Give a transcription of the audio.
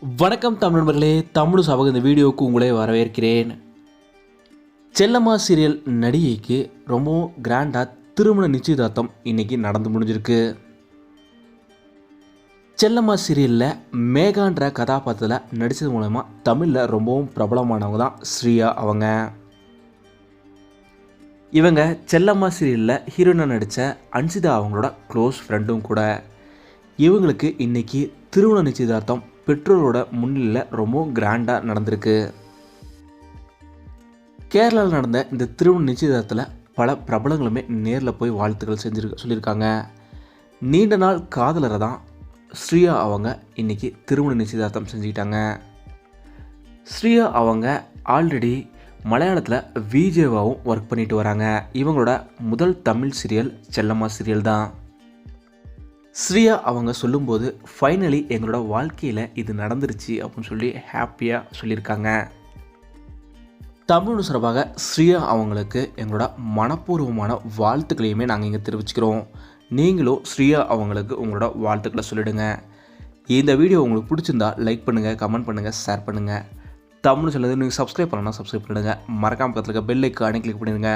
வணக்கம் தமிழ் நண்பர்களே, தமிழ் சபக இந்த வீடியோவுக்கு உங்களை வரவேற்கிறேன். செல்லம்மா சீரியல் நடிகைக்கு ரொம்பவும் கிராண்டாக திருமண நிச்சயதார்த்தம் இன்னைக்கு நடந்து முடிஞ்சிருக்கு. செல்லம்மா சீரியலில் மேகான்ற கதாபாத்திரத்தில் நடித்தது மூலமா தமிழில் ரொம்பவும் பிரபலமானவங்க தான் ஸ்ரீயா அவங்க. இவங்க செல்லம்மா சீரியலில் ஹீரோயினாக நடித்த அன்சிதா அவங்களோட க்ளோஸ் ஃப்ரெண்டும் கூட. இவங்களுக்கு இன்னைக்கு திருமண நிச்சயதார்த்தம் பெற்றோரோட முன்னிலையில் ரொம்பவும் கிராண்டாக நடந்திருக்கு. கேரளாவில் நடந்த இந்த திருமண நிச்சயதார்த்தத்தில் பல பிரபலங்களுமே நேரில் போய் வாழ்த்துக்கள் சொல்லியிருக்காங்க. நீண்ட நாள் காதலரை தான் ஸ்ரீயா அவங்க இன்னைக்கு திருமண நிச்சயதார்த்தம் செஞ்சுக்கிட்டாங்க. ஸ்ரீயா அவங்க ஆல்ரெடி மலையாளத்தில் விஜேவாவும் ஒர்க் பண்ணிட்டு வராங்க. இவங்களோட முதல் தமிழ் சீரியல் செல்லம்மா சீரியல் தான். ஸ்ரீயா அவங்க சொல்லும்போது ஃபைனலி எங்களோட வாழ்க்கையில் இது நடந்துருச்சு அப்படின்னு சொல்லி ஹாப்பியாக சொல்லியிருக்காங்க. தமிழ் சார்பாக ஸ்ரீயா அவங்களுக்கு எங்களோட மனப்பூர்வமான வாழ்த்துக்களையுமே நாங்கள் இங்கே தெரிவிச்சுக்கிறோம். நீங்களும் ஸ்ரீயா அவங்களுக்கு உங்களோட வாழ்த்துக்களை சொல்லிடுங்க. இந்த வீடியோ உங்களுக்கு பிடிச்சிருந்தா லைக் பண்ணுங்கள், கமெண்ட் பண்ணுங்கள், ஷேர் பண்ணுங்கள். தமிழ் சொல்லுறது நீங்கள் சப்ஸ்கிரைப் பண்ணலாம், சப்ஸ்கிரைப் பண்ணிடுங்க. மறக்காம பக்கத்தில் இருக்க பெல் ஐக்கானை கிளிக் பண்ணிடுங்க.